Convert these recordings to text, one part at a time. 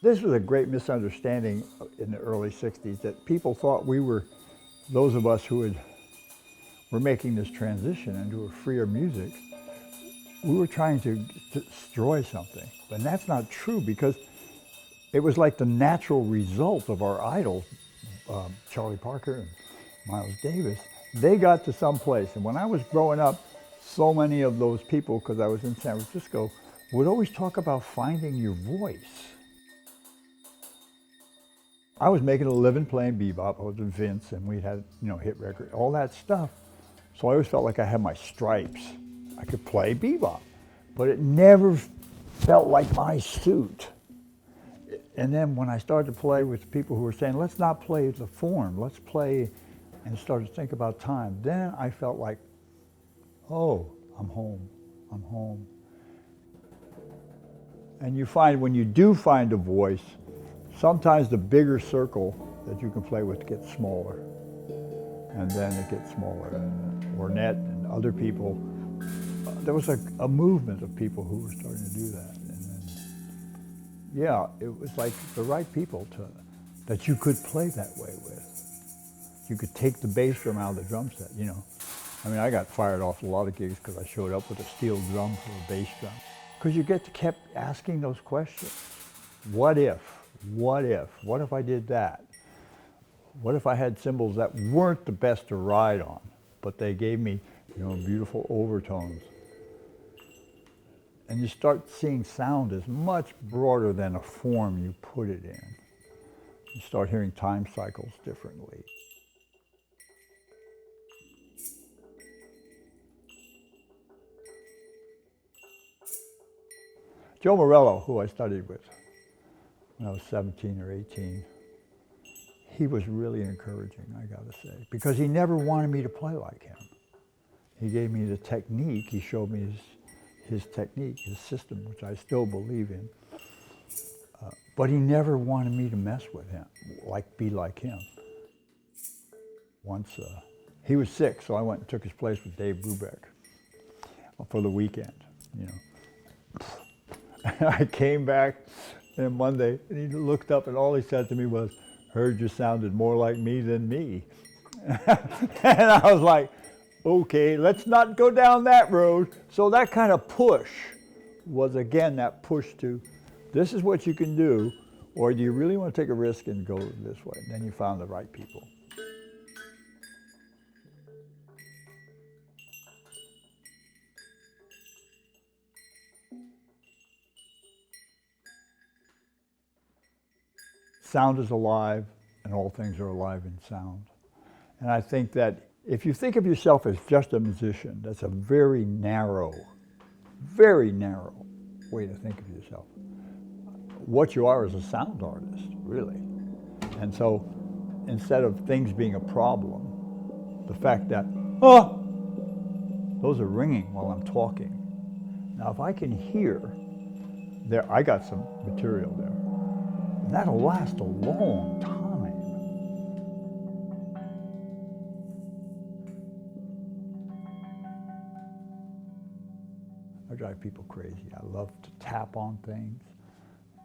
This was a great misunderstanding in the early 60s that people thought we were, those of us who were making this transition into a freer music, we were trying to destroy something. And that's not true, because it was like the natural result of our idols, Charlie Parker and Miles Davis. They got to some place. And when I was growing up, so many of those people, because I was in San Francisco, would always talk about finding your voice. I was making a living playing bebop. I was with Vince, and we had, hit record, all that stuff. So I always felt like I had my stripes. I could play bebop, but it never felt like my suit. And then when I started to play with people who were saying, let's not play the form, let's play, and started to think about time, then I felt like, oh, I'm home, I'm home. And you find, when you do find a voice, sometimes the bigger circle that you can play with gets smaller. And then it gets smaller. And Ornette and other people, there was a movement of people who were starting to do that. And then, yeah, it was like the right people that you could play that way with. You could take the bass drum out of the drum set, I mean, I got fired off a lot of gigs because I showed up with a steel drum for a bass drum. Because you kept asking those questions. What if? What if? What if I did that? What if I had cymbals that weren't the best to ride on, but they gave me, beautiful overtones? And you start seeing sound as much broader than a form you put it in. You start hearing time cycles differently. Joe Morello, who I studied with when I was 17 or 18, he was really encouraging, I gotta say, because he never wanted me to play like him. He gave me the technique, he showed me his technique, his system, which I still believe in. But he never wanted me to mess with him, be like him. Once, he was sick, so I went and took his place with Dave Brubeck for the weekend, I came back on Monday, and he looked up, and all he said to me was, "Heard you sounded more like me than me." And I was like, okay, let's not go down that road. So that kind of push was, again, that push to, this is what you can do, or do you really want to take a risk and go this way? And then you found the right people. Sound is alive, and all things are alive in sound. And I think that if you think of yourself as just a musician, that's a very narrow way to think of yourself. What you are is a sound artist, really. And so instead of things being a problem, the fact that, those are ringing while I'm talking. Now if I can hear, I got some material there. And that'll last a long time. I drive people crazy. I love to tap on things.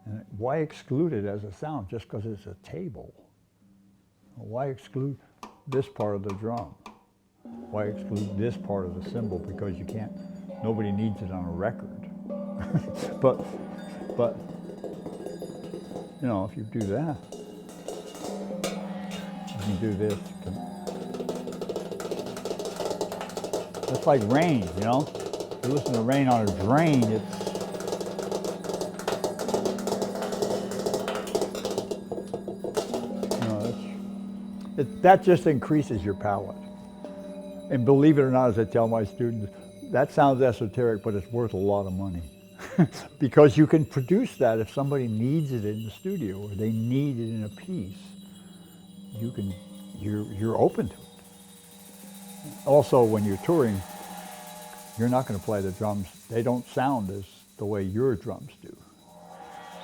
And why exclude it as a sound just because it's a table? Why exclude this part of the drum? Why exclude this part of the cymbal? Because nobody needs it on a record. but if you do that, you can do this. It's like rain, You listen to rain on a drain, that just increases your palate. And believe it or not, as I tell my students, that sounds esoteric, but it's worth a lot of money. Because you can produce that if somebody needs it in the studio or they need it in a piece. You're open to it. Also, when you're touring, you're not going to play the drums. They don't sound as the way your drums do.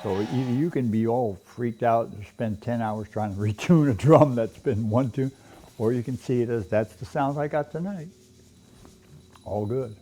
So either you can be all freaked out and spend 10 hours trying to retune a drum that's been one tune, or you can see it as, that's the sound I got tonight. All good.